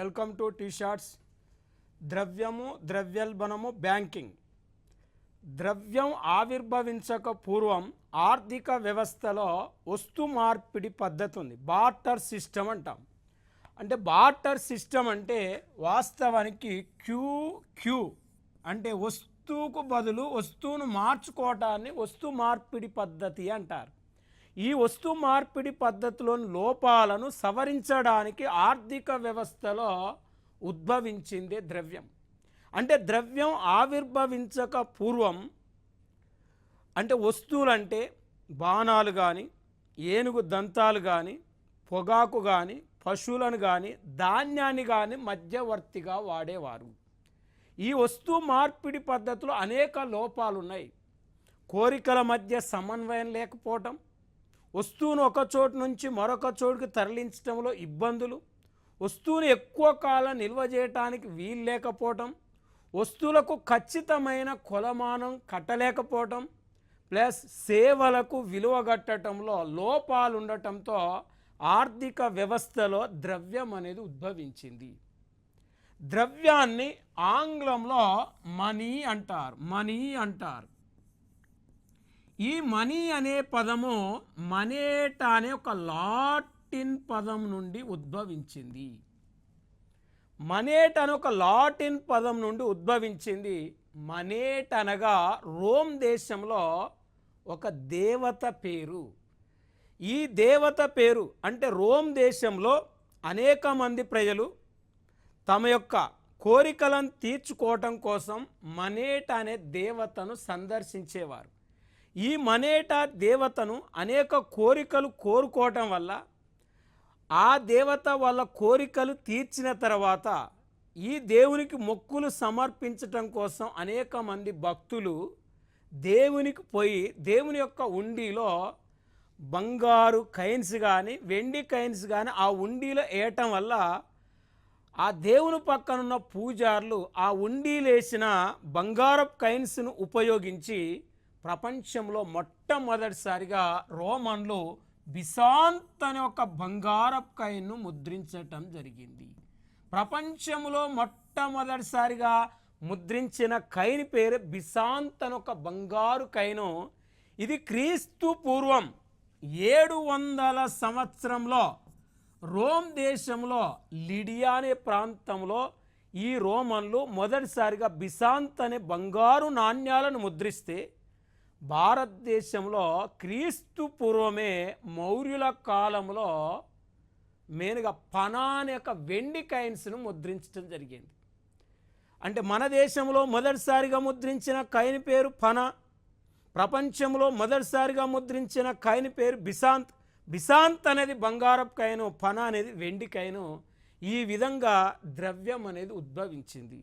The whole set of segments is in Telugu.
Welcome to tea shorts. ద్రవ్యము, ద్రవ్యోల్బణము, బ్యాంకింగ్. ద్రవ్యం ఆవిర్భవించక పూర్వం ఆర్థిక వ్యవస్థలో వస్తు మార్పిడి పద్ధతి ఉంది. బార్టర్ సిస్టమ్ అంటాం. అంటే బార్టర్ సిస్టమ్ అంటే వాస్తవానికి క్యూ అంటే వస్తువుకు బదులు వస్తువును మార్చుకోవటాన్ని వస్తు మార్పిడి పద్ధతి అంటారు. ఈ వస్తు మార్పిడి పద్ధతిలోని లోపాలను సవరించడానికి ఆర్థిక వ్యవస్థలో ఉద్భవించిందే ద్రవ్యం. అంటే ద్రవ్యం ఆవిర్భవించక పూర్వం అంటే వస్తువులంటే బాణాలు కానీ, ఏనుగు దంతాలు కానీ, పొగాకు కానీ, పశువులను కానీ, ధాన్యాన్ని కానీ మధ్యవర్తిగా వాడేవారు. ఈ వస్తు మార్పిడి పద్ధతిలో అనేక లోపాలు ఉన్నాయి. కోరికల మధ్య సమన్వయం లేకపోవటం, వస్తువును ఒక చోటు నుంచి మరొక చోటుకి తరలించడంలో ఇబ్బందులు, వస్తువును ఎక్కువ కాలం నిల్వ చేయడానికి వీలు లేకపోవటం, వస్తువులకు ఖచ్చితమైన కొలమానం కట్టలేకపోవటం, ప్లస్ సేవలకు విలువ కట్టడంలో లోపాలు ఉండటంతో ఆర్థిక వ్యవస్థలో ద్రవ్యం అనేది ఉద్భవించింది. ద్రవ్యాన్ని ఆంగ్లంలో మనీ అంటారు. ఈ మనీ అనే పదము మనేట అనే ఒక లాటిన్ పదం నుండి ఉద్భవించింది. మనేట్ అనే ఒక లాటిన్ పదం నుండి ఉద్భవించింది. మనేట్ అనగా రోమ్ దేశంలో ఒక దేవత పేరు. ఈ దేవత పేరు అంటే రోమ్ దేశంలో అనేక మంది ప్రజలు తమ యొక్క కోరికలను తీర్చుకోవటం కోసం మనేట్ అనే దేవతను సందర్శించేవారు. ఈ మనేట దేవతను అనేక కోరికలు కోరుకోవటం వల్ల ఆ దేవత వాళ్ళ కోరికలు తీర్చిన తర్వాత ఈ దేవునికి మొక్కులు సమర్పించటం కోసం అనేక మంది భక్తులు దేవునికి పోయి దేవుని యొక్క ఉండిలో బంగారు కైన్స్ కానీ, వెండి కైన్స్ కానీ ఆ ఉండిలో వేయటం వల్ల ఆ దేవుని పక్కనున్న పూజారులు ఆ ఉండిలేసిన బంగారపు కైన్స్ను ఉపయోగించి ప్రపంచంలో మొట్టమొదటిసారిగా రోమన్లు బిసాంత్ అనే ఒక బంగారపు కాయిన్ను ముద్రించటం జరిగింది. ప్రపంచంలో మొట్టమొదటిసారిగా ముద్రించిన కైన్ పేరు బిసాంత్ అని ఒక బంగారు కైను. ఇది క్రీస్తు పూర్వం 700 సంవత్సరంలో రోమ్ దేశంలో లిడియా అనే ప్రాంతంలో ఈ రోమన్లు మొదటిసారిగా బిసాంత్ అనే బంగారు నాణ్యాలను ముద్రిస్తే, భారతదేశంలో క్రీస్తు పూర్వమే మౌర్యుల కాలంలో మెయిన్గా పనా అనే ఒక వెండి కాయిన్స్ను ముద్రించడం జరిగింది. అంటే మన దేశంలో మొదటిసారిగా ముద్రించిన కాయిన్ పేరు పనా, ప్రపంచంలో మొదటిసారిగా ముద్రించిన కాయిన్ పేరు బిసాంత్. బిసాంత్ అనేది బంగారపు కాయిను, పనా అనేది వెండి కాయిను. ఈ విధంగా ద్రవ్యం అనేది ఉద్భవించింది.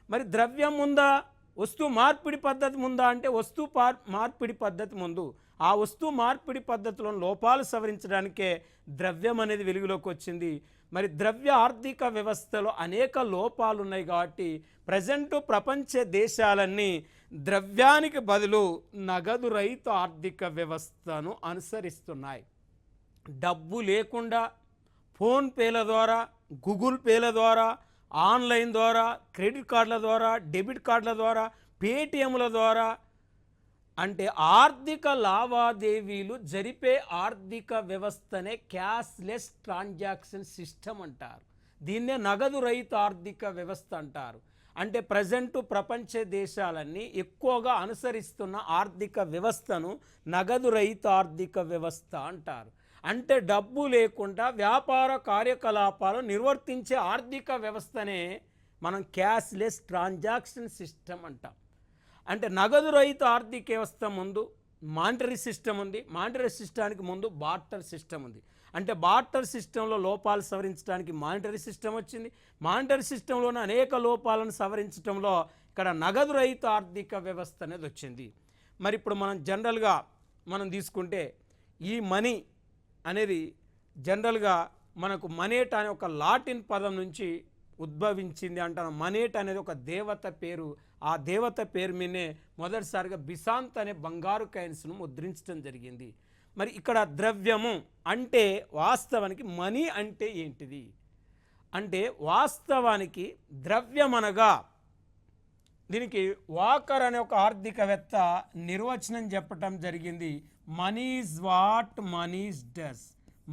మరి ద్రవ్యం ఉందా, వస్తు మార్పిడి పద్ధతి ముందా అంటే వస్తు మార్పిడి పద్ధతి ముందు. ఆ వస్తు మార్పిడి పద్ధతిలో లోపాలు సవరించడానికే ద్రవ్యం అనేది వెలుగులోకి వచ్చింది. మరి ద్రవ్య ఆర్థిక వ్యవస్థలో అనేక లోపాలు ఉన్నాయి కాబట్టి ప్రజెంట్ ప్రపంచ దేశాలన్నీ ద్రవ్యానికి బదులు నగదు రహిత ఆర్థిక వ్యవస్థను అనుసరిస్తున్నాయి. డబ్బు లేకుండా ఫోన్పేల ద్వారా, గూగుల్ పేల ద్వారా, ఆన్లైన్ ద్వారా, క్రెడిట్ కార్డుల ద్వారా, డెబిట్ కార్డుల ద్వారా, పేటిఎంల ద్వారా అంటే ఆర్థిక లావాదేవీలు జరిపే ఆర్థిక వ్యవస్థనే క్యాష్లెస్ ట్రాన్సాక్షన్ సిస్టమ్ అంటారు. దీన్నే నగదు రహిత ఆర్థిక వ్యవస్థ అంటారు. అంటే ప్రజెంట్ ప్రపంచ దేశాలన్నీ ఎక్కువగా అనుసరిస్తున్న ఆర్థిక వ్యవస్థను నగదు రహిత ఆర్థిక వ్యవస్థ అంటారు. అంటే డబ్బు లేకుండా వ్యాపార కార్యకలాపాలు నిర్వర్తించే ఆర్థిక వ్యవస్థనే మనం క్యాష్లెస్ ట్రాన్సాక్షన్ సిస్టమ్ అంటాం. అంటే నగదు రహిత ఆర్థిక వ్యవస్థ ముందు మానిటరీ సిస్టమ్ ఉంది, మానిటరీ సిస్టానికి ముందు బార్టర్ సిస్టమ్ ఉంది. అంటే బార్టర్ సిస్టంలో లోపాలు సవరించడానికి మానిటరీ సిస్టమ్ వచ్చింది. మానిటరీ సిస్టంలోనే అనేక లోపాలను సవరించడంలో ఇక్కడ నగదు రహిత ఆర్థిక వ్యవస్థ అనేది వచ్చింది. మరి ఇప్పుడు మనం జనరల్గా మనం తీసుకుంటే ఈ మనీ అనేది జనరల్గా మనకు మనేట్ అనే ఒక లాటిన్ పదం నుంచి ఉద్భవించింది అంటాను. మనేట్ అనేది ఒక దేవత పేరు. ఆ దేవత పేరు మీదనే మొదటిసారిగా బిసాంత్ అనే బంగారు కాయిన్స్ను ముద్రించడం జరిగింది. మరి ఇక్కడ ద్రవ్యము అంటే వాస్తవానికి మనీ అంటే ఏంటిది? అంటే వాస్తవానికి ద్రవ్యం అనగా, దీనికి వాకర్ అనే ఒక ఆర్థికవేత్త నిర్వచనం చెప్పటం జరిగింది. Money is what money does.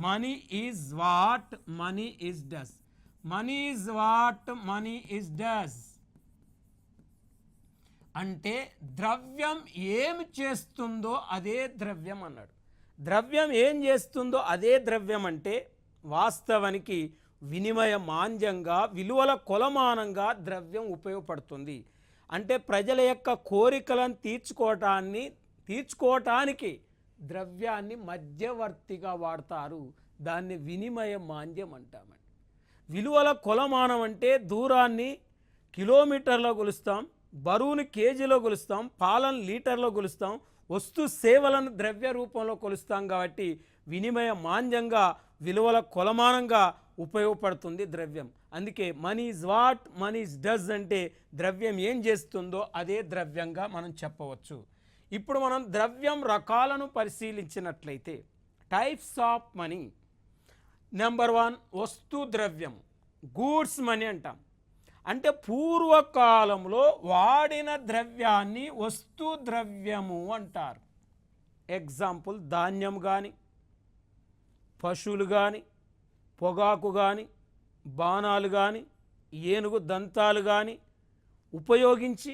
Money is what money does. Money is what money does అంటే ద్రవ్యం ఏం చేస్తుందో అదే ద్రవ్యం అన్నాడు. ద్రవ్యం ఏం చేస్తుందో అదే ద్రవ్యం అంటే వాస్తవానికి వినిమయ మాంద్యంగా, విలువల కొలమానంగా ద్రవ్యం ఉపయోగపడుతుంది. అంటే ప్రజల యొక్క కోరికలను తీర్చుకోవటానికి ద్రవ్యాన్ని మధ్యవర్తిగా వాడతారు. దాన్ని వినిమయ మాంద్యం అంటామండి. విలువల కొలమానం అంటే దూరాన్ని కిలోమీటర్లో కొలుస్తాం, బరువుని కేజీలో కొలుస్తాం, పాలను లీటర్లో కొలుస్తాం, వస్తు సేవలను ద్రవ్య రూపంలో కొలుస్తాం. కాబట్టి వినిమయ మాంద్యంగా, విలువల కొలమానంగా ఉపయోగపడుతుంది ద్రవ్యం. అందుకే money is what money does అంటే ద్రవ్యం ఏం చేస్తుందో అదే ద్రవ్యంగా మనం చెప్పవచ్చు. ఇప్పుడు మనం ద్రవ్యం రకాలను పరిశీలించినట్లయితే టైప్స్ ఆఫ్ మనీ. నెంబర్ 1 వస్తు ద్రవ్యం, గూడ్స్ మనీ అంటాం. అంటే పూర్వకాలంలో వాడిన ద్రవ్యాన్ని వస్తు ద్రవ్యము అంటారు. ఎగ్జాంపుల్ ధాన్యం కానీ, పశువులు కానీ, పొగాకు కానీ, బాణాలు కానీ, ఏనుగు దంతాలు కానీ ఉపయోగించి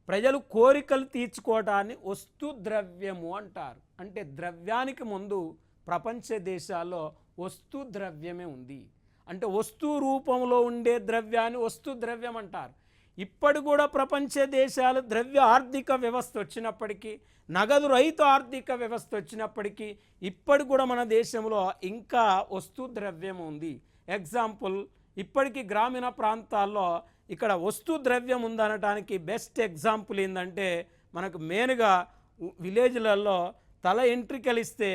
ప్రజలు కోరికలు తీర్చుకోవటాన్ని వస్తు ద్రవ్యము అంటారు. అంటే ద్రవ్యానికి ముందు ప్రపంచ దేశాల్లో వస్తు ద్రవ్యమే ఉంది. అంటే వస్తు రూపంలో ఉండే ద్రవ్యాన్ని వస్తు ద్రవ్యం అంటారు. ఇప్పటి కూడా ప్రపంచ దేశాలు ద్రవ్య ఆర్థిక వ్యవస్థ వచ్చినప్పటికీ, నగదు రహిత ఆర్థిక వ్యవస్థ వచ్చినప్పటికీ ఇప్పటి కూడా మన దేశంలో ఇంకా వస్తు ద్రవ్యం ఉంది. ఎగ్జాంపుల్ ఇప్పటికీ గ్రామీణ ప్రాంతాల్లో ఇక్కడ వస్తు ద్రవ్యం ఉందనటానికి బెస్ట్ ఎగ్జాంపుల్ ఏంటంటే, మనకు మెయిన్గా విలేజ్లలో తల ఎంట్రికలు ఇస్తే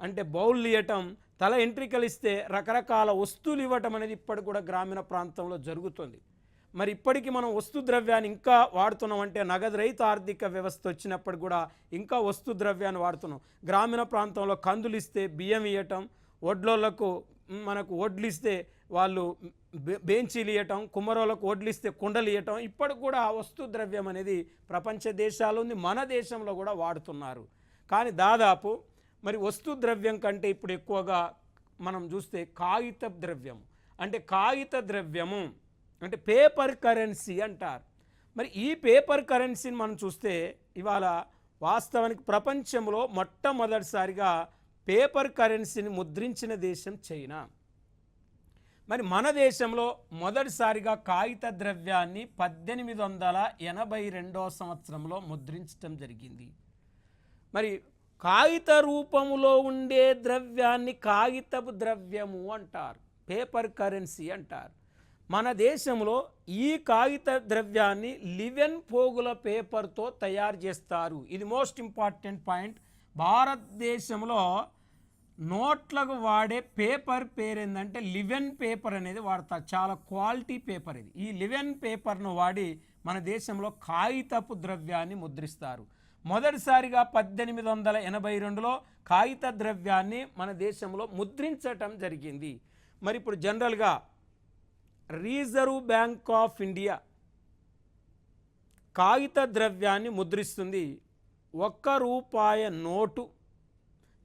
అంటే బౌల్ ఇవ్వటం, తల ఎంట్రికలు ఇస్తే రకరకాల వస్తువులు ఇవ్వటం అనేది ఇప్పటికి కూడా గ్రామీణ ప్రాంతంలో జరుగుతుంది. మరి ఇప్పటికీ మనం వస్తు ద్రవ్యాన్ని ఇంకా వాడుతున్నాం. అంటే నగదు రహిత ఆర్థిక వ్యవస్థ వచ్చినప్పుడు కూడా ఇంకా వస్తు ద్రవ్యాన్ని వాడుతున్నాం. గ్రామీణ ప్రాంతంలో కందులు ఇస్తే బియ్యం ఇవ్వటం, వడ్లోళ్లకు మనకు వడ్లు ఇస్తే వాళ్ళు బెంచీలు ఇవ్వటం, కుమ్మరోళ్ళకు వడ్లు ఇస్తే కుండలు ఇవ్వటం, ఇప్పటికి కూడా వస్తు ద్రవ్యం అనేది ప్రపంచ దేశాల్లో ఉంది, మన దేశంలో కూడా వాడుతున్నారు. కానీ దాదాపు మరి వస్తు ద్రవ్యం కంటే ఇప్పుడు ఎక్కువగా మనం చూస్తే కాగిత ద్రవ్యం. అంటే కాగిత ద్రవ్యము అంటే పేపర్ కరెన్సీ అంటారు. మరి ఈ పేపర్ కరెన్సీని మనం చూస్తే ఇవాళ వాస్తవానికి ప్రపంచంలో మొట్టమొదటిసారిగా పేపర్ కరెన్సీని ముద్రించిన దేశం చైనా. మరి మన దేశంలో మొదటిసారిగా కాగిత ద్రవ్యాన్ని 1882 సంవత్సరంలో ముద్రించడం జరిగింది. మరి కాగిత రూపంలో ఉండే ద్రవ్యాన్ని కాగితపు ద్రవ్యము అంటారు, పేపర్ కరెన్సీ అంటారు. మన దేశంలో ఈ కాగిత ద్రవ్యాన్ని లివెన్ పోగుల పేపర్తో తయారు చేస్తారు. ఇది మోస్ట్ ఇంపార్టెంట్ పాయింట్. భారతదేశంలో నోట్లకు వాడే పేపర్ పేరు ఏంటంటే లివెన్ పేపర్ అనేది వాడతారు. చాలా క్వాలిటీ పేపర్ ఇది. ఈ లివెన్ పేపర్ను వాడి మన దేశంలో కాగితపు ద్రవ్యాన్ని ముద్రిస్తారు. మొదటిసారిగా 1882లో కాగిత ద్రవ్యాన్ని మన దేశంలో ముద్రించటం జరిగింది. మరి ఇప్పుడు జనరల్గా రిజర్వ్ బ్యాంక్ ఆఫ్ ఇండియా కాగిత ద్రవ్యాన్ని ముద్రిస్తుంది. ₹1 నోటు,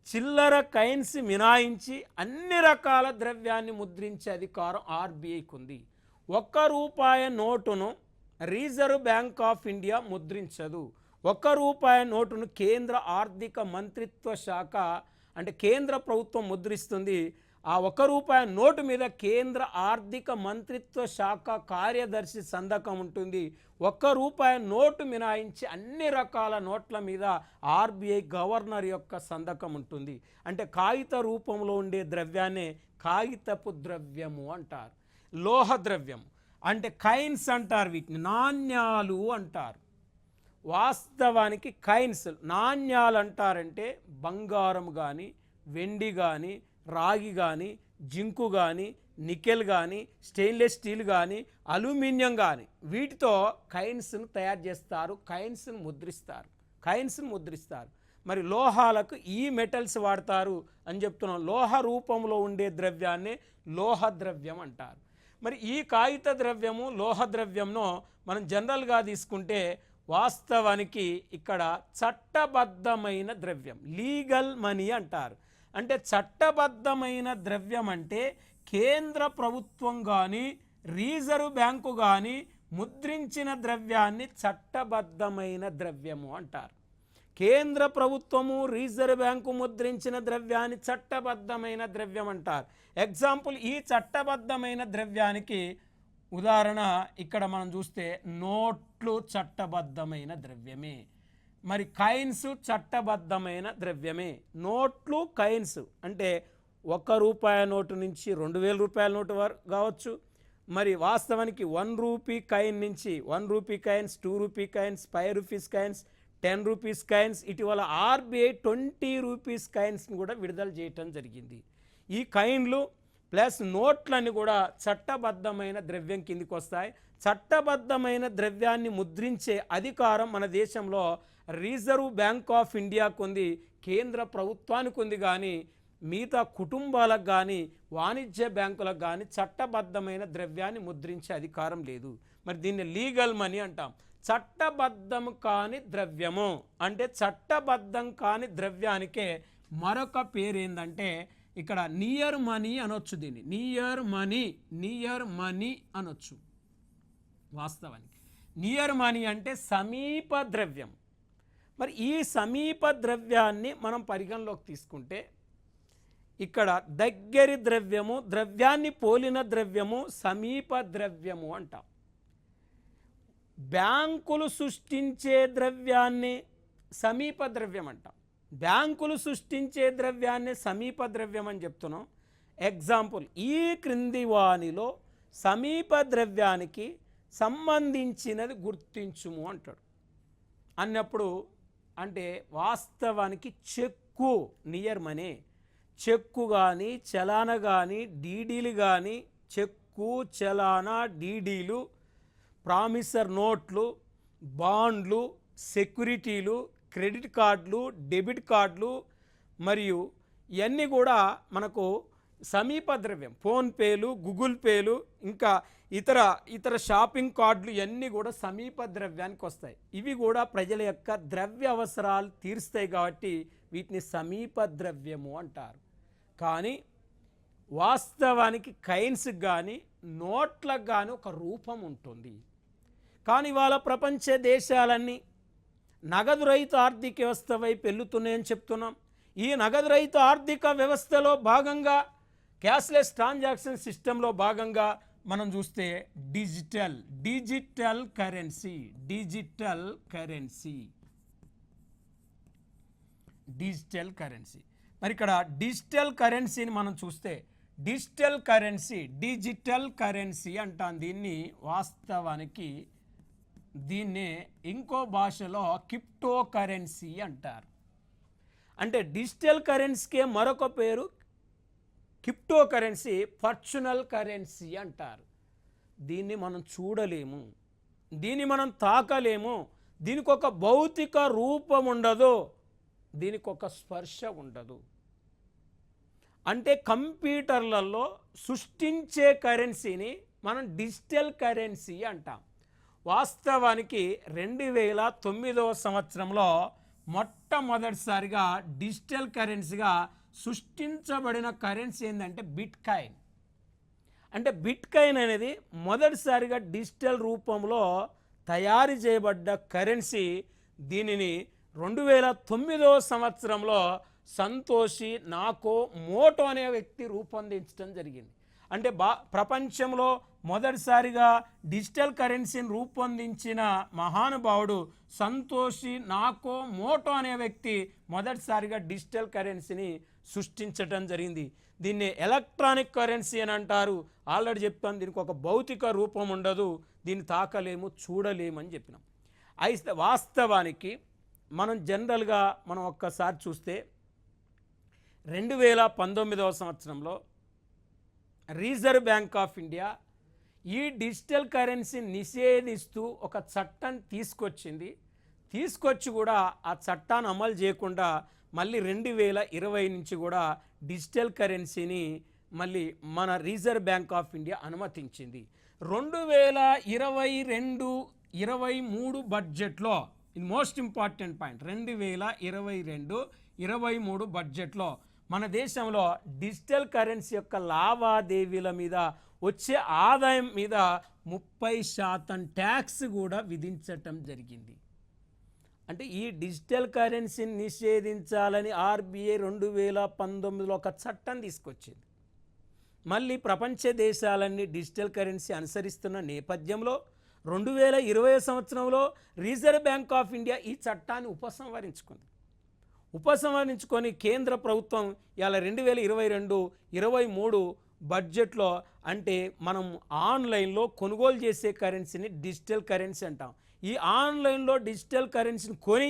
చిల్లర కైన్స్ మినాయించి అన్ని రకాల ద్రవ్యాన్ని ముద్రించే అధికారం ఆర్బీఐకి ఉంది. ₹1 నోటును రిజర్వ్ బ్యాంక్ ఆఫ్ ఇండియా ముద్రించదు. ₹1 నోటును కేంద్ర ఆర్థిక మంత్రిత్వ శాఖ అంటే కేంద్ర ప్రభుత్వం ముద్రిస్తుంది. ఆ ₹1 నోటు మీద కేంద్ర ఆర్థిక మంత్రిత్వ శాఖ కార్యదర్శి సంతకం ఉంటుంది. ₹1 నోటు మినాయించి అన్ని రకాల నోట్ల మీద ఆర్బీఐ గవర్నర్ యొక్క సంతకం ఉంటుంది. అంటే కాగిత రూపంలో ఉండే ద్రవ్యాన్ని కాగితపు ద్రవ్యము అంటారు. లోహ ద్రవ్యం అంటే కైన్స్ అంటారు, వీటిని నాణ్యాలు అంటారు. వాస్తవానికి కైన్స్ నాణ్యాలు అంటారంటే బంగారం కానీ, వెండి కానీ, రాగి కానీ, జింకు కానీ, నికెల్ కానీ, స్టెయిన్లెస్ స్టీల్ కానీ, అల్యూమినియం కానీ వీటితో కైన్స్ను తయారు చేస్తారు, కైన్స్ను ముద్రిస్తారు. మరి లోహాలకు ఈ మెటల్స్ వాడతారు అని చెప్తున్నాం. లోహ రూపంలో ఉండే ద్రవ్యాన్ని లోహ ద్రవ్యం అంటారు. మరి ఈ కాగిత ద్రవ్యము లోహ ద్రవ్యంను మనం జనరల్గా తీసుకుంటే వాస్తవానికి ఇక్కడ చట్టబద్ధమైన ద్రవ్యం, లీగల్ మనీ అంటారు. అంటే చట్టబద్ధమైన ద్రవ్యం అంటే కేంద్ర ప్రభుత్వం కానీ రిజర్వ్ బ్యాంకు కానీ ముద్రించిన ద్రవ్యాన్ని చట్టబద్ధమైన ద్రవ్యము అంటారు. కేంద్ర ప్రభుత్వము రిజర్వ్ బ్యాంకు ముద్రించిన ద్రవ్యాన్ని చట్టబద్ధమైన ద్రవ్యం అంటారు. ఎగ్జాంపుల్, ఈ చట్టబద్ధమైన ద్రవ్యానికి ఉదాహరణ ఇక్కడ మనం చూస్తే నోట్లు చట్టబద్ధమైన ద్రవ్యమే, మరి కాయిన్స్ చట్టబద్ధమైన ద్రవ్యమే. నోట్లు కాయిన్స్ అంటే ₹1 నోటు నుంచి 2000 రూపాయల నోటు వరకు కావచ్చు. మరి వాస్తవానికి ₹1 కాయిన్ నుంచి ₹1 కాయిన్స్, ₹2 కాయిన్స్, ₹5 కాయిన్స్, ₹10 కాయిన్స్, ఇటీవల RBI ₹20 కాయిన్స్ని కూడా విడుదల చేయటం జరిగింది. ఈ కాయిన్లు ప్లస్ నోట్లన్నీ కూడా చట్టబద్ధమైన ద్రవ్యం కిందికి వస్తాయి. చట్టబద్ధమైన ద్రవ్యాన్ని ముద్రించే అధికారం మన దేశంలో రిజర్వ్ బ్యాంక్ ఆఫ్ ఇండియాకు ఉంది, కేంద్ర ప్రభుత్వానికి ఉంది. కానీ మిగతా కుటుంబాలకు కానీ వాణిజ్య బ్యాంకులకు కానీ చట్టబద్ధమైన ద్రవ్యాన్ని ముద్రించే అధికారం లేదు. మరి దీన్ని లీగల్ మనీ అంటాం. చట్టబద్ధం కాని ద్రవ్యము అంటే చట్టబద్ధం కాని ద్రవ్యానికే మరొక పేరు ఏంటంటే ఇక్కడ నియర్ మనీ అనొచ్చు. దీన్ని నియర్ మనీ అనొచ్చు. వాస్తవానికి నియర్ మనీ అంటే సమీప ద్రవ్యం. మరి ఈ సమీప ద్రవ్యాన్ని మనం పరిగణలోకి తీసుకుంటే ఇక్కడ దగ్గరి ద్రవ్యము, ద్రవ్యాన్ని పోలిన ద్రవ్యము సమీప ద్రవ్యము అంటాం. బ్యాంకులు సృష్టించే ద్రవ్యాన్ని సమీప ద్రవ్యం అంటాం. బ్యాంకులు సృష్టించే ద్రవ్యాన్ని సమీప ద్రవ్యం అని చెప్తున్నాం. ఎగ్జాంపుల్, ఈ క్రింది వానిలో సమీప ద్రవ్యానికి సంబంధించినది గుర్తించుము అంటాడు. అన్నప్పుడు అంటే వాస్తవానికి చెక్కు నియర్ మనీ, చెక్కు కానీ చలానా కానీ డీడీలు కానీ, చెక్కు చలానా డీడీలు, ప్రామిసర్ నోట్లు, బాండ్లు, సెక్యూరిటీలు, క్రెడిట్ కార్డులు, డెబిట్ కార్డులు మరియు ఇవన్నీ కూడా మనకు సమీప ద్రవ్యం. ఫోన్పేలు, గూగుల్ పేలు, ఇంకా ఇతర షాపింగ్ కార్డులు ఇవన్నీ కూడా సమీప ద్రవ్యానికి వస్తాయి. ఇవి కూడా ప్రజల యొక్క ద్రవ్య అవసరాలు తీరుస్తాయి కాబట్టి వీటిని సమీప ద్రవ్యము అంటారు. కానీ వాస్తవానికి కాయిన్స్కి కానీ నోట్లకు కానీ ఒక రూపం ఉంటుంది. కానీ ఇవాళ ప్రపంచ దేశాలన్నీ నగదు రహిత ఆర్థిక వ్యవస్థ వైపు వెళ్తున్నాయని చెప్తున్నాం. ఈ నగదు రహిత ఆర్థిక వ్యవస్థలో భాగంగా క్యాష్లెస్ ట్రాన్సాక్షన్ సిస్టంలో భాగంగా మనం చూస్తే డిజిటల్ కరెన్సీ. మరి ఇక్కడ డిజిటల్ కరెన్సీని మనం చూస్తే డిజిటల్ కరెన్సీ అంటాం. దీన్ని వాస్తవానికి దీన్నే ఇంకో భాషలో క్రిప్టో కరెన్సీ అంటారు. అంటే డిజిటల్ కరెన్సీకే మరొక పేరు క్రిప్టో కరెన్సీ, పర్సనల్ కరెన్సీ అంటారు. దీన్ని మనం చూడలేము, దీన్ని మనం తాకలేము, దీనికి ఒక భౌతిక రూపం ఉండదు, దీనికి ఒక స్పర్శ ఉండదు. అంటే కంప్యూటర్లలో సృష్టించే కరెన్సీని మనం డిజిటల్ కరెన్సీ అంటాం. వాస్తవానికి 2009వ సంవత్సరంలో మొట్టమొదటిసారిగా డిజిటల్ కరెన్సీగా సృష్టించబడిన కరెన్సీ ఏంటంటే బిట్ కాయిన్. అంటే బిట్ కాయిన్ అనేది మొదటిసారిగా డిజిటల్ రూపంలో తయారు చేయబడ్డ కరెన్సీ. దీనిని 2009వ సంవత్సరంలో సంతోషి నాకోమోటో అనే వ్యక్తి రూపొందించడం జరిగింది. అంటే ప్రపంచంలో మొదటిసారిగా డిజిటల్ కరెన్సీని రూపొందించిన మహానుభావుడు సంతోషి నాకోమోటో అనే వ్యక్తి మొదటిసారిగా డిజిటల్ కరెన్సీని సృష్టించడం జరిగింది. దీన్ని ఎలక్ట్రానిక్ కరెన్సీ అని అంటారు. ఆల్రెడీ చెప్పాను, దీనికి ఒక భౌతిక రూపం ఉండదు, దీన్ని తాకలేము, చూడలేము అని చెప్పినాం. అయితే వాస్తవానికి మనం జనరల్గా మనం ఒక్కసారి చూస్తే 2019వ సంవత్సరంలో రిజర్వ్ బ్యాంక్ ఆఫ్ ఇండియా ఈ డిజిటల్ కరెన్సీని నిషేధిస్తూ ఒక చట్టం తీసుకొచ్చి కూడా ఆ చట్టాన్ని అమలు చేయకుండా మళ్ళీ 2020 నుంచి కూడా డిజిటల్ కరెన్సీని మళ్ళీ మన రిజర్వ్ బ్యాంక్ ఆఫ్ ఇండియా అనుమతించింది. 2022-23 బడ్జెట్లో, ఇది మోస్ట్ ఇంపార్టెంట్ పాయింట్, 2022-23 బడ్జెట్లో మన దేశంలో డిజిటల్ కరెన్సీ యొక్క లావాదేవీల మీద వచ్చే ఆదాయం మీద 30% ట్యాక్స్ కూడా విధించటం జరిగింది. అంటే ఈ డిజిటల్ కరెన్సీని నిషేధించాలని ఆర్బీఐ 2019లో ఒక చట్టం తీసుకొచ్చింది. మళ్ళీ ప్రపంచ దేశాలన్నీ డిజిటల్ కరెన్సీ అనుసరిస్తున్న నేపథ్యంలో 2020 సంవత్సరంలో రిజర్వ్ బ్యాంక్ ఆఫ్ ఇండియా ఈ చట్టాన్ని ఉపసంహరించుకొని కేంద్ర ప్రభుత్వం ఇలా 2022-23 బడ్జెట్లో, అంటే మనం ఆన్లైన్లో కొనుగోలు చేసే కరెన్సీని డిజిటల్ కరెన్సీ అంటాం. ఈ ఆన్లైన్లో డిజిటల్ కరెన్సీని కొని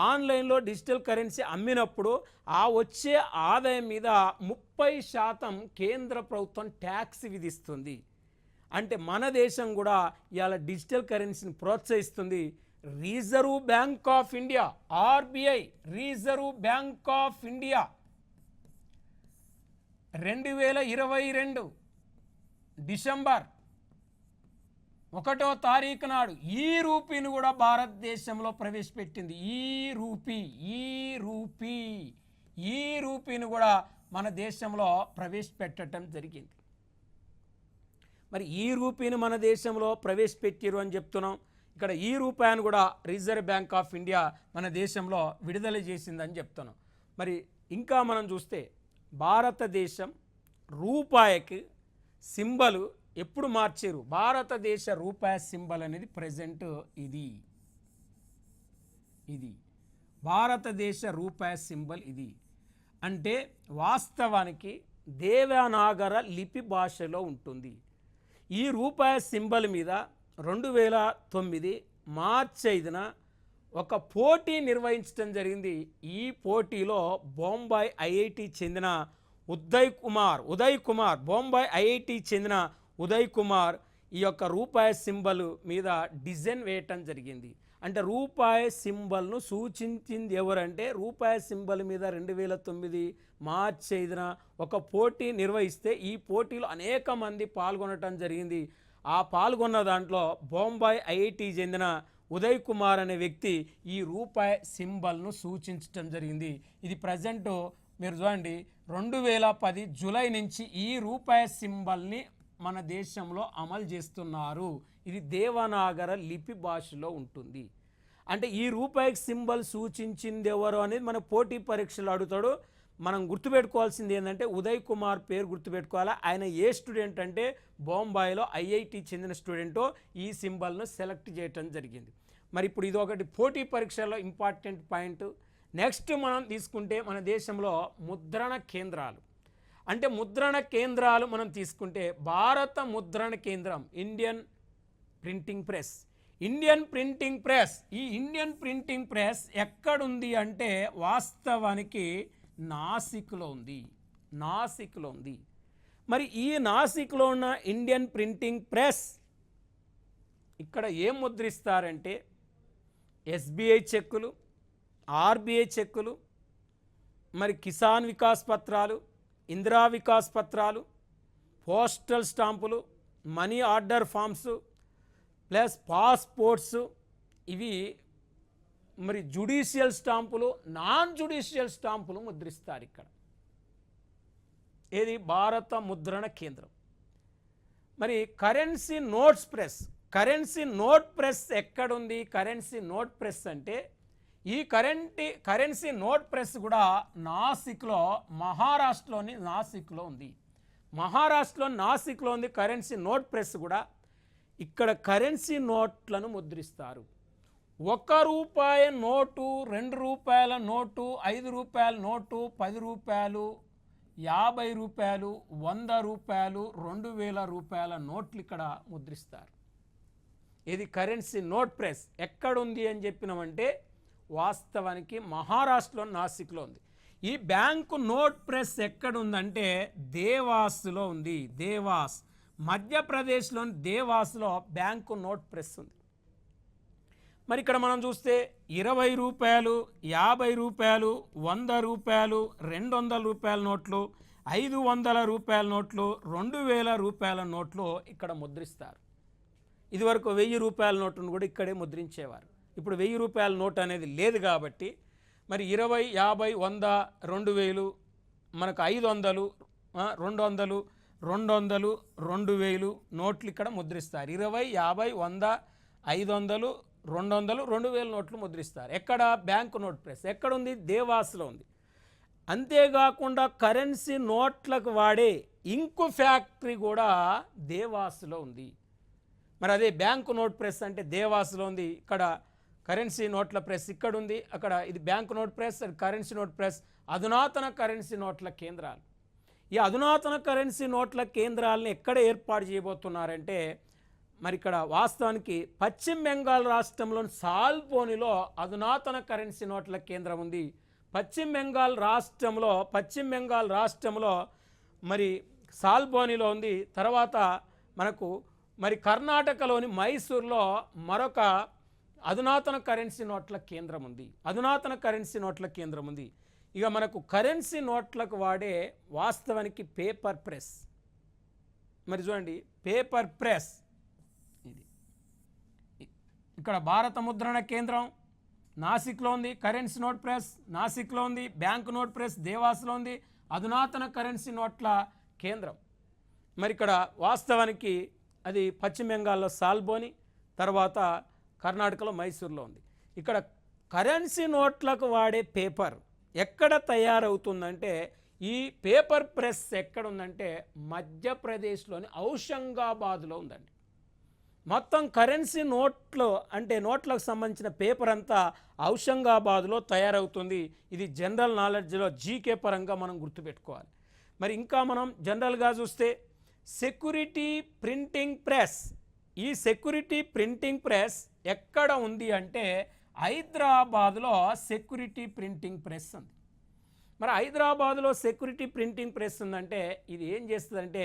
ఆన్లైన్లో డిజిటల్ కరెన్సీ అమ్మినప్పుడు ఆ వచ్చే ఆదాయం మీద 30% కేంద్ర ప్రభుత్వం ట్యాక్స్ విధిస్తుంది. అంటే మన దేశం కూడా ఇవాళ డిజిటల్ కరెన్సీని ప్రోత్సహిస్తుంది. Reserve bank of India, RBI, reserve bank of India 2022 December 1వ తారీఖు నాడు ఈ రూపీని కూడా భారతదేశంలో ప్రవేశపెట్టింది. ఈ రూపీని కూడా మన దేశంలో ప్రవేశపెట్టడం జరిగింది. మరి ఈ రూపీని మన దేశంలో ప్రవేశపెట్టారు అని చెప్తున్నాం. ఇక్కడ ఈ రూపాయను కూడా రిజర్వ్ బ్యాంక్ ఆఫ్ ఇండియా మన దేశంలో విడుదల చేసిందని చెప్తున్నాం. మరి ఇంకా మనం చూస్తే భారతదేశం రూపాయికి సింబల్ ఎప్పుడు మార్చారు? భారతదేశ రూపాయి సింబల్ అనేది ప్రజెంట్ ఇది భారతదేశ రూపాయి సింబల్ ఇది. అంటే వాస్తవానికి దేవనాగర లిపి భాషలో ఉంటుంది. ఈ రూపాయి సింబల్ మీద 2009 మార్చి 5న ఒక పోటీ నిర్వహించడం జరిగింది. ఈ పోటీలో బొంబాయి ఐఐటి చెందిన ఉదయ్ కుమార్ బొంబాయి ఐఐటి చెందిన ఉదయ్ కుమార్ ఈ యొక్క రూపాయి సింబల్ మీద డిజైన్ వేయటం జరిగింది. అంటే రూపాయి సింబల్ను సూచించింది ఎవరంటే, రూపాయి సింబల్ మీద 2009 మార్చి 5న ఒక పోటీ నిర్వహిస్తే ఈ పోటీలో అనేక మంది పాల్గొనటం జరిగింది. ఆ పాల్గొన్న దాంట్లో బొంబాయి ఐఐటి చెందిన ఉదయ్ కుమార్ అనే వ్యక్తి ఈ రూపాయి సింబల్ను సూచించడం జరిగింది. ఇది ప్రజెంట్ మీరు చూడండి 2010 జూలై నుంచి ఈ రూపాయి సింబల్ని మన దేశంలో అమలు చేస్తున్నారు. ఇది దేవనాగర లిపి భాషలో ఉంటుంది. అంటే ఈ రూపాయి సింబల్ సూచించింది ఎవరు అనేది మన పోటీ పరీక్షలు అడుగుతాడు. మనం గుర్తుపెట్టుకోవాల్సింది ఏంటంటే ఉదయ్ కుమార్ పేరు గుర్తుపెట్టుకోవాలా. ఆయన ఏ స్టూడెంట్ అంటే బొంబాయిలో ఐఐటి చెందిన స్టూడెంటో ఈ సింబల్ను సెలెక్ట్ చేయటం జరిగింది. మరి ఇప్పుడు ఇది ఒకటి పోటీ పరీక్షల్లో ఇంపార్టెంట్ పాయింట్. నెక్స్ట్ మనం తీసుకుంటే మన దేశంలో ముద్రణ కేంద్రాలు, అంటే ముద్రణ కేంద్రాలు మనం తీసుకుంటే భారత ముద్రణ కేంద్రం ఇండియన్ ప్రింటింగ్ ప్రెస్. ఈ ఇండియన్ ప్రింటింగ్ ప్రెస్ ఎక్కడుంది అంటే వాస్తవానికి నాసిక్లో ఉంది. మరి ఈ నాసిక్లో ఉన్న ఇండియన్ ప్రింటింగ్ ప్రెస్ ఇక్కడ ఏం ముద్రిస్తారంటే ఎస్బీఐ చెక్కులు, ఆర్బీఐ చెక్కులు, మరి కిసాన్ వికాస్ పత్రాలు, ఇందిరా వికాస్ పత్రాలు, పోస్టల్ స్టాంపులు, money order forms plus passports, ఇవి మరి జుడిషియల్ స్టాంపులు, నాన్ జుడిషియల్ స్టాంపులు ముద్రిస్తారు ఇక్కడ. ఏది భారత ముద్రణ కేంద్రం. మరి కరెన్సీ నోట్ ప్రెస్ ఎక్కడుంది? కరెన్సీ నోట్ ప్రెస్ అంటే ఈ కరెన్సీ నోట్ ప్రెస్ కూడా నాసిక్లో, మహారాష్ట్రలోని నాసిక్లో ఉంది. కరెన్సీ నోట్ ప్రెస్ కూడా. ఇక్కడ కరెన్సీ నోట్లను ముద్రిస్తారు. 1 రూపాయి నోటు, 2 రూపాయల నోటు, 5 రూపాయల నోటు, 10 రూపాయలు, 50 రూపాయలు, 100 రూపాయలు, 2000 రూపాయల నోట్లు ఇక్కడ ముద్రిస్తారు. ఇది కరెన్సీ నోట్ ప్రెస్ ఎక్కడుంది అని చెప్పినామంటే వాస్తవానికి మహారాష్ట్రలో నాసిక్లో ఉంది. ఈ బ్యాంకు నోట్ ప్రెస్ ఎక్కడుందంటే దేవాస్లో ఉంది. మధ్యప్రదేశ్లోని దేవాస్లో బ్యాంకు నోట్ ప్రెస్ ఉంది. మరి ఇక్కడ మనం చూస్తే 20 రూపాయలు, 50 రూపాయలు, 100 రూపాయలు, 200 రూపాయల నోట్లు, 500 రూపాయల నోట్లు, 2000 రూపాయల నోట్లు ఇక్కడ ముద్రిస్తారు. ఇదివరకు 1000 రూపాయల నోటును కూడా ఇక్కడే ముద్రించేవారు. ఇప్పుడు 1000 రూపాయల నోట్ అనేది లేదు కాబట్టి మరి 20, 50, 100, 2000, మనకు 500, 200, 200, 2000 నోట్లు ఇక్కడ ముద్రిస్తారు. 20, 50, 100, 500, 200, 2000 నోట్లు ముద్రిస్తారు. ఎక్కడ? బ్యాంకు నోట్ ప్రెస్ ఎక్కడుంది? దేవాస్లో ఉంది. అంతేకాకుండా కరెన్సీ నోట్లకు వాడే ఇంకు ఫ్యాక్టరీ కూడా దేవాస్లో ఉంది. మరి అదే బ్యాంకు నోట్ ప్రెస్ అంటే దేవాస్లో ఉంది, ఇక్కడ కరెన్సీ నోట్ల ప్రెస్ ఇక్కడ ఉంది, అక్కడ ఇది బ్యాంకు నోట్ ప్రెస్, అది కరెన్సీ నోట్ ప్రెస్. అధునాతన కరెన్సీ నోట్ల కేంద్రాలు. ఈ అధునాతన కరెన్సీ నోట్ల కేంద్రాలను ఎక్కడ ఏర్పాటు చేయబోతున్నారంటే మరి ఇక్కడ వాస్తవానికి పశ్చిమ బెంగాల్ రాష్ట్రంలోని సాల్బోనిలో అధునాతన కరెన్సీ నోట్ల కేంద్రం ఉంది. పశ్చిమ బెంగాల్ రాష్ట్రంలో మరి సాల్బోనిలో ఉంది. తర్వాత మనకు మరి కర్ణాటకలోని మైసూర్లో మరొక అధునాతన కరెన్సీ నోట్ల కేంద్రం ఉంది. ఇక మనకు కరెన్సీ నోట్లకు వాడే వాస్తవానికి పేపర్ ప్రెస్. మరి చూడండి, పేపర్ ప్రెస్ ఇది ఇక్కడ భారత ముద్రణ కేంద్రం నాసిక్లో ఉంది, కరెన్సీ నోట్ ప్రెస్ నాసిక్లో ఉంది, బ్యాంకు నోట్ ప్రెస్ దేవాస్లో ఉంది, అధునాతన కరెన్సీ నోట్ల కేంద్రం మరి ఇక్కడ వాస్తవానికి అది పశ్చిమ బెంగాల్లో సాల్బోని, తర్వాత కర్ణాటకలో మైసూర్లో ఉంది. ఇక్కడ కరెన్సీ నోట్లకు వాడే పేపర్ ఎక్కడ తయారవుతుందంటే ఈ పేపర్ ప్రెస్ ఎక్కడ ఉందంటే మధ్యప్రదేశ్లోని ఔషంగాబాద్లో ఉందండి. మొత్తం కరెన్సీ నోట్లు అంటే నోట్లకు సంబంధించిన పేపర్ అంతా ఔషంగాబాద్లో తయారవుతుంది. ఇది జనరల్ నాలెడ్జ్లో జీకే పరంగా మనం గుర్తుపెట్టుకోవాలి. మరి ఇంకా మనం జనరల్గా చూస్తే సెక్యూరిటీ ప్రింటింగ్ ప్రెస్, ఈ సెక్యూరిటీ ప్రింటింగ్ ప్రెస్ ఎక్కడ ఉంది అంటే హైదరాబాద్లో సెక్యూరిటీ ప్రింటింగ్ ప్రెస్ ఉంది. మరి హైదరాబాద్లో సెక్యూరిటీ ప్రింటింగ్ ప్రెస్ ఉందంటే ఇది ఏం చేస్తుందంటే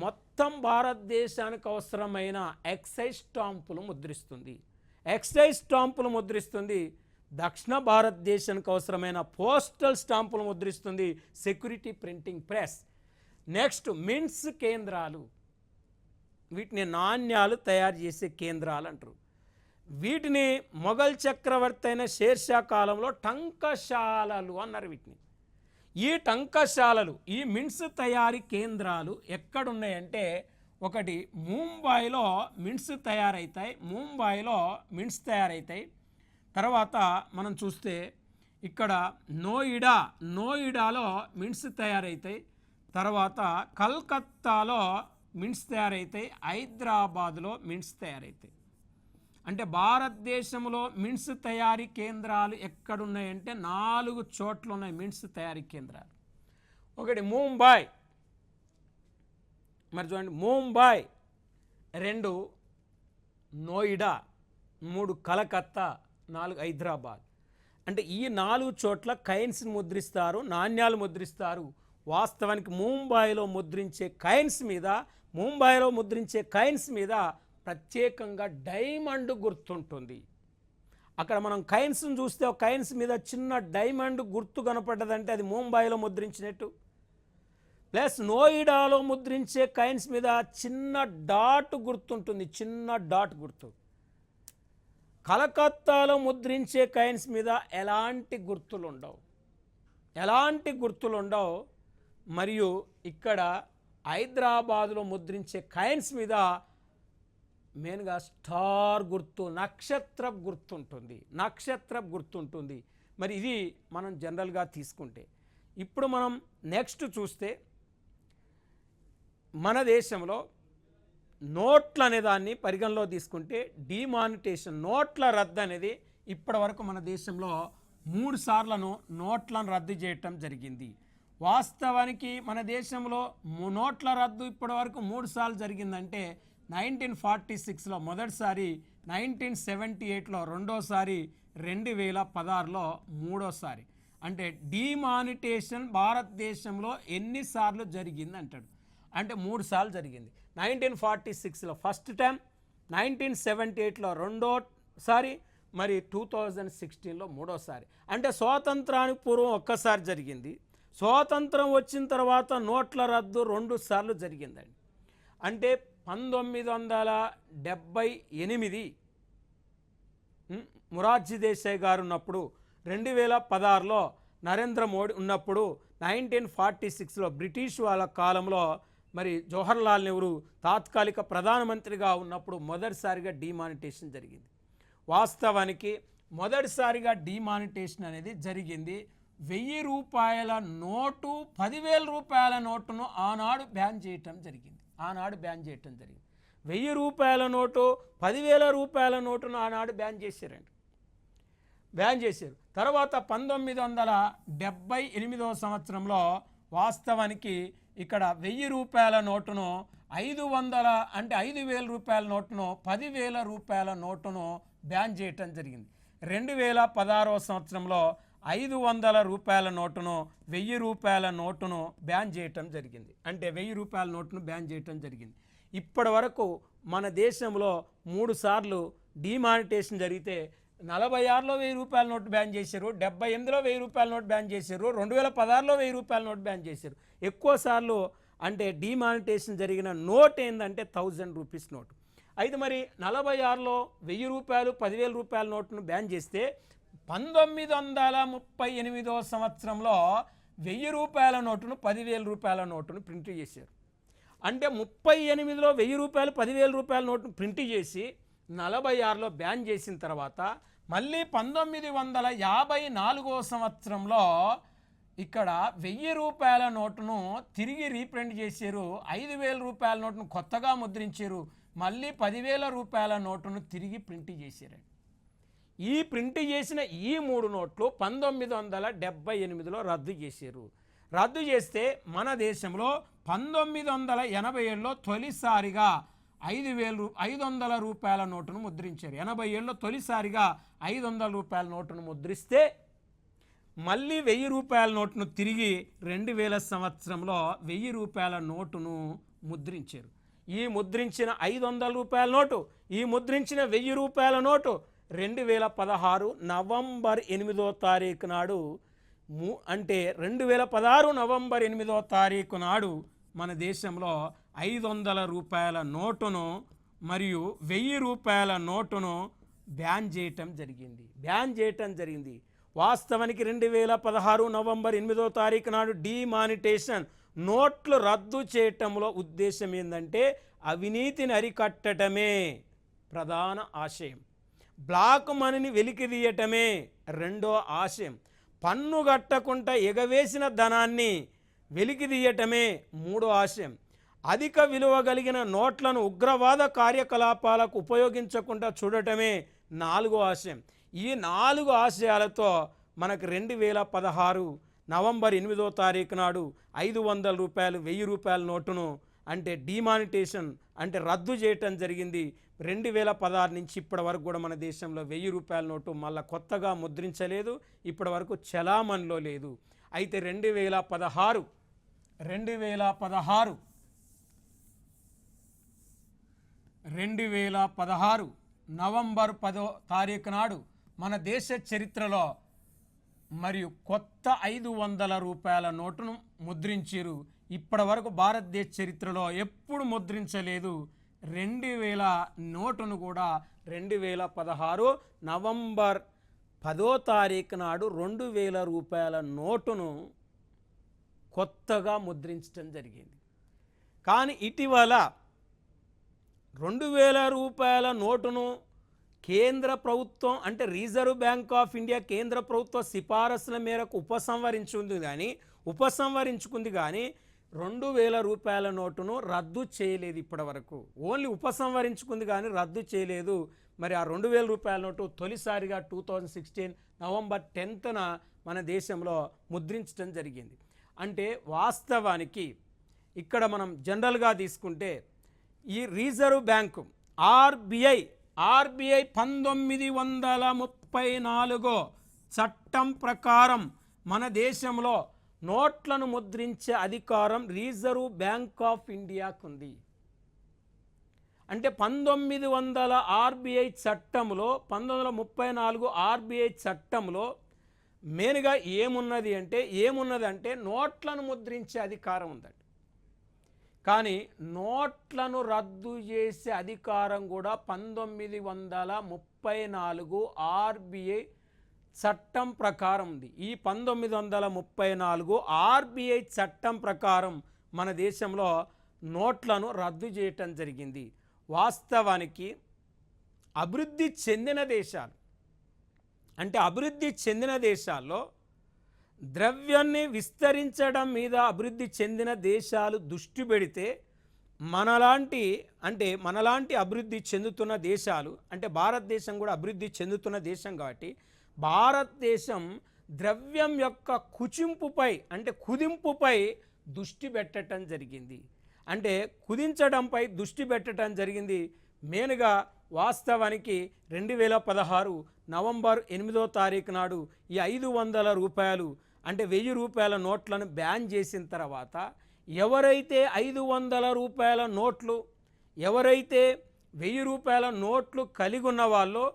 మొత్తం భారతదేశానికి అవసరమైన ఎక్సైజ్ స్టాంపులు ముద్రిస్తుంది. దక్షిణ భారతదేశానికి అవసరమైన పోస్టల్ స్టాంపులు ముద్రిస్తుంది security printing press. Next mints కేంద్రాలు, వీటిని నాణ్యాలు తయారు చేసే కేంద్రాలు అంటారు. వీటిని మొఘల్ చక్రవర్తి అయిన షేర్షా కాలంలో టంకశాలలు అన్నారు వీటిని. ఈ టంకశాలలు, ఈ మింట్స్ తయారీ కేంద్రాలు ఎక్కడున్నాయంటే ఒకటి ముంబైలో మింట్స్ తయారవుతాయి. తర్వాత మనం చూస్తే ఇక్కడ నోయిడాలో మింట్స్ తయారవుతాయి. తర్వాత కల్కత్తాలో మింట్స్ తయారవుతాయి, హైదరాబాద్లో మింట్స్ తయారవుతాయి. అంటే భారతదేశంలో మింట్స్ తయారీ కేంద్రాలు ఎక్కడున్నాయంటే 4 చోట్ల ఉన్నాయి మింట్స్ తయారీ కేంద్రాలు. ఒకటి ముంబై, మరి చూడండి ముంబై, 2 నోయిడా, 3 కలకత్తా, 4 హైదరాబాద్. అంటే ఈ 4 చోట్ల కైన్స్ని ముద్రిస్తారు, నాణ్యాలు ముద్రిస్తారు. వాస్తవానికి ముంబైలో ముద్రించే కైన్స్ మీద ప్రత్యేకంగా డైమండ్ గుర్తుంటుంది. అక్కడ మనం కైన్స్ని చూస్తే ఒక కైన్స్ మీద చిన్న డైమండ్ గుర్తు కనపడ్డదంటే అది ముంబైలో ముద్రించినట్టు. ప్లస్ నోయిడాలో ముద్రించే కైన్స్ మీద చిన్న డాట్ గుర్తుంటుంది, కలకత్తాలో ముద్రించే కైన్స్ మీద ఎలాంటి గుర్తులు ఉండవు. మరియు ఇక్కడ హైదరాబాదులో ముద్రించే కైన్స్ మీద మెయిన్గా స్టార్ గుర్తు, నక్షత్ర గుర్తుంటుంది. మరి ఇది మనం జనరల్గా తీసుకుంటే ఇప్పుడు మనం నెక్స్ట్ చూస్తే మన దేశంలో నోట్ల అనే దాన్ని పరిగణలో తీసుకుంటే డిమానిటేషన్, నోట్ల రద్దు అనేది ఇప్పటి వరకు మన దేశంలో 3 సార్లు నోట్లను రద్దు చేయటం జరిగింది. వాస్తవానికి మన దేశంలో నోట్ల రద్దు ఇప్పటి వరకు 3 సార్లు జరిగిందంటే 1946లో మొదటిసారి, 1978లో రెండోసారి, 2016లో మూడోసారి. అంటే డిమానిటేషన్ భారతదేశంలో ఎన్నిసార్లు జరిగింది అంటాడు అంటే 3 సార్లు జరిగింది. 1946లో ఫస్ట్ టైం, 1978లో రెండోసారి, మరి 2016లో మూడోసారి. అంటే స్వాతంత్రానికి పూర్వం ఒక్కసారి జరిగింది, స్వాతంత్రం వచ్చిన తర్వాత నోట్ల రద్దు 2 సార్లు జరిగిందండి. అంటే 1978 మొరార్జీ దేశాయ్ గారు ఉన్నప్పుడు, 2016లో నరేంద్ర మోడీ ఉన్నప్పుడు, 1946లో బ్రిటిష్ వాళ్ళ కాలంలో మరి జవహర్లాల్ నెహ్రూ తాత్కాలిక ప్రధానమంత్రిగా ఉన్నప్పుడు మొదటిసారిగా డిమానిటేషన్ జరిగింది. వాస్తవానికి మొదటిసారిగా డిమానిటేషన్ అనేది జరిగింది. 1000 రూపాయల నోటు, 10,000 రూపాయల నోటును ఆనాడు బ్యాన్ చేయటం జరిగింది. 1000 రూపాయల నోటు, 10,000 రూపాయల నోటును ఆనాడు బ్యాన్ చేశారు. తర్వాత 1978వ సంవత్సరంలో వాస్తవానికి ఇక్కడ 1000 రూపాయల నోటును 500 అంటే 5,000 రూపాయల నోటును, 10,000 రూపాయల నోటును బ్యాన్ చేయటం జరిగింది. 2016వ సంవత్సరంలో 500 రూపాయల నోటును, 1000 రూపాయల నోటును బ్యాన్ చేయటం జరిగింది. అంటే 1000 రూపాయల నోటును బ్యాన్ చేయటం జరిగింది. ఇప్పటి వరకు మన దేశంలో 3 సార్లు డిమానిటేషన్ జరిగితే 46లో 1000 రూపాయల నోటు బ్యాన్ చేశారు, 78లో 1000 రూపాయల నోటు బ్యాన్ చేశారు, 2016లో 1000 రూపాయల నోటు బ్యాన్ చేశారు. ఎక్కువ సార్లు అంటే డిమానిటేషన్ జరిగిన నోట్ ఏంటంటే 1000 రూపీస్ నోటు. అయితే మరి 46లో 1000 రూపాయలు, 10,000 రూపాయల నోటును బ్యాన్ చేస్తే 1938వ సంవత్సరంలో 1000 రూపాయల నోటును, 10,000 రూపాయల నోటును ప్రింట్ చేశారు. అంటే 38లో 1000 రూపాయలు, 10,000 రూపాయల నోటును ప్రింట్ చేసి 46లో బ్యాన్ చేసిన తర్వాత మళ్ళీ 1954వ సంవత్సరంలో ఇక్కడ 1000 రూపాయల నోటును తిరిగి రీప్రింట్ చేశారు. 5,000 రూపాయల నోటును కొత్తగా ముద్రించారు. మళ్ళీ 10,000 రూపాయల నోటును తిరిగి ప్రింట్ చేశారు. ఈ ప్రింట్ చేసిన ఈ 3 నోట్లు 1978లో రద్దు చేశారు. రద్దు చేస్తే మన దేశంలో 1987లో తొలిసారిగా 500 రూపాయల నోటును ముద్రించారు. 87లో తొలిసారిగా 500 రూపాయల నోటును ముద్రిస్తే మళ్ళీ 1000 రూపాయల నోటును తిరిగి 2000 సంవత్సరంలో 1000 రూపాయల నోటును ముద్రించారు. ఈ ముద్రించిన 500 రూపాయల నోటు, ఈ ముద్రించిన 1000 రూపాయల నోటు 2016 నవంబర్ 8వ తారీఖు నాడు అంటే 2016 నవంబర్ 8వ తారీఖు నాడు మన దేశంలో 500 రూపాయల నోటును మరియు 1000 రూపాయల నోటును బ్యాన్ చేయటం జరిగింది. వాస్తవానికి 2016 నవంబర్ 8వ తారీఖు నాడు డిమానిటేషన్ నోట్లు రద్దు చేయటంలో ఉద్దేశం ఏంటంటే అవినీతిని అరికట్టడమే ప్రధాన ఆశయం, బ్లాక్ మనీని వెలికితీయటమే రెండో ఆశయం, పన్ను కట్టకుండా ఎగవేసిన ధనాన్ని వెలికితీయటమే మూడో ఆశయం, అధిక విలువ కలిగిన నోట్లను ఉగ్రవాద కార్యకలాపాలకు ఉపయోగించకుండా చూడటమే నాలుగో ఆశయం. ఈ 4 ఆశయాలతో మనకు 2016 నవంబర్ 8వ తారీఖు నాడు 500 రూపాయలు 1000 రూపాయల నోటును అంటే డిమానిటేషన్ అంటే రద్దు చేయటం జరిగింది. 2016 నుంచి ఇప్పటి వరకు కూడా మన దేశంలో 1000 రూపాయల నోటు మళ్ళీ కొత్తగా ముద్రించలేదు, ఇప్పటి వరకు చలామణిలో లేదు. అయితే 2016 నవంబర్ 10వ తారీఖు నాడు మన దేశ చరిత్రలో మరియు కొత్త 500 రూపాయల నోటును ముద్రించారు. ఇప్పటి వరకు భారతదేశ చరిత్రలో ఎప్పుడు ముద్రించలేదు. 2000 నోటును కూడా 2016 నవంబర్ 10వ తారీఖు నాడు 2000 రూపాయల నోటును కొత్తగా ముద్రించడం జరిగింది. కానీ ఇటీవల 2000 రూపాయల నోటును కేంద్ర ప్రభుత్వం అంటే రిజర్వ్ బ్యాంక్ ఆఫ్ ఇండియా కేంద్ర ప్రభుత్వ సిఫారసుల మేరకు ఉపసంహరించుకుంది కానీ 2000 రూపాయల నోటును రద్దు చేయలేదు. ఇప్పటి వరకు ఓన్లీ ఉపసంహరించుకుంది కానీ రద్దు చేయలేదు. మరి ఆ 2000 రూపాయల నోటు తొలిసారిగా 2016 నవంబర్ 10న మన దేశంలో ముద్రించడం జరిగింది. అంటే వాస్తవానికి ఇక్కడ మనం జనరల్గా తీసుకుంటే ఈ రిజర్వ్ బ్యాంకు ఆర్బిఐ 1934 చట్టం ప్రకారం మన దేశంలో నోట్లను ముద్రించే అధికారం రిజర్వ్ బ్యాంక్ ఆఫ్ ఇండియాకు ఉంది. అంటే 1900 ఆర్బిఐ చట్టంలో 1934 ఆర్బిఐ చట్టంలో మెయిన్గా ఏమున్నదంటే నోట్లను ముద్రించే అధికారం ఉందండి. కానీ నోట్లను రద్దు చేసే అధికారం కూడా 1934 ఆర్బీఐ చట్టం ప్రకారం ఉంది. ఈ 1934 ఆర్బీఐ చట్టం ప్రకారం మన దేశంలో నోట్లను రద్దు చేయటం జరిగింది. వాస్తవానికి అభివృద్ధి చెందిన దేశాల్లో ద్రవ్యాన్ని విస్తరించడం మీద అభివృద్ధి చెందిన దేశాలు దృష్టి పెడితే మనలాంటి అభివృద్ధి చెందుతున్న దేశాలు, అంటే భారతదేశం కూడా అభివృద్ధి చెందుతున్న దేశం కాబట్టి భారతదేశం ద్రవ్యం యొక్క కుదింపుపై దృష్టి పెట్టడం జరిగింది. కుదించడంపై దృష్టి పెట్టడం జరిగింది. మెయిన్గా వాస్తవానికి 2016 నవంబర్ 8వ తారీఖు నాడు ఈ 500 రూపాయలు అంటే 1000 రూపాయల నోట్లను బ్యాన్ చేసిన తర్వాత ఎవరైతే 500 రూపాయల నోట్లు, ఎవరైతే 1000 రూపాయల నోట్లు కలిగి ఉన్న వాళ్ళో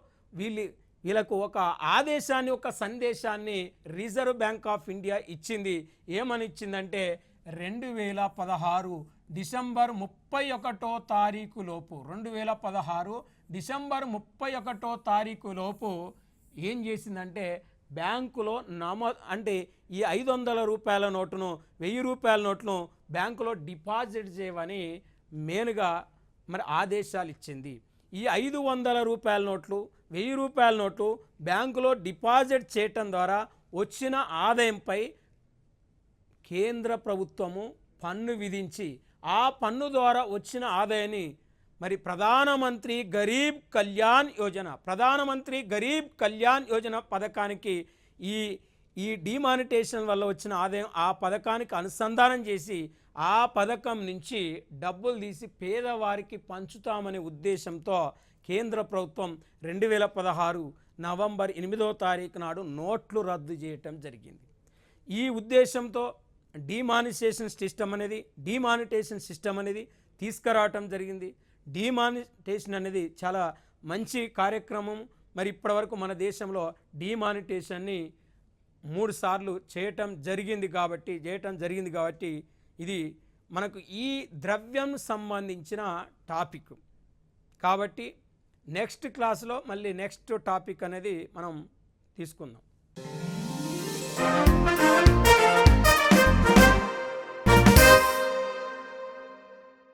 వీళ్ళకు ఒక ఆదేశాన్ని, ఒక సందేశాన్ని రిజర్వ్ బ్యాంక్ ఆఫ్ ఇండియా ఇచ్చింది. ఏమని ఇచ్చిందంటే 2016 డిసెంబర్ 31వ తారీఖు లోపు 2016 డిసెంబర్ 31వ తారీఖు లోపు ఏం చేసిందంటే బ్యాంకులో ఈ 500 రూపాయల నోటును, 1000 రూపాయల నోటును బ్యాంకులో డిపాజిట్ చేయమని మెయిన్గా ఆదేశాలు ఇచ్చింది. ఈ 500 రూపాయల నోట్లు, 1000 రూపాయల నోట్లు బ్యాంకులో డిపాజిట్ చేయటం ద్వారా వచ్చిన ఆదాయంపై కేంద్ర ప్రభుత్వము పన్ను విధించి ఆ పన్ను ద్వారా వచ్చిన ఆదాయాన్ని ప్రధానమంత్రి గరీబ్ కళ్యాణ్ యోజన పథకానికి ఈ డిమానిటేషన్ వల్ల వచ్చిన ఆదాయం ఆ పథకానికి అనుసంధానం చేసి ఆ పథకం నుంచి డబ్బులు తీసి పేదవారికి పంచుతామనే ఉద్దేశంతో కేంద్ర ప్రభుత్వం 2016 నవంబర్ 8వ తారీఖు నాడు నోట్లు రద్దు చేయటం జరిగింది. ఈ ఉద్దేశంతో డిమానిటేషన్ సిస్టమ్ అనేది తీసుకురావటం జరిగింది. డిమానిటేషన్ అనేది చాలా మంచి కార్యక్రమం. ఇప్పటివరకు మన దేశంలో డిమానిటేషన్ని 3 సార్లు చేయటం జరిగింది కాబట్టి ఇది మనకు ఈ ద్రవ్యం సంబంధించిన టాపిక్. కాబట్టి నెక్స్ట్ క్లాస్లో మళ్ళీ నెక్స్ట్ టాపిక్ అనేది మనం తీసుకుందాం.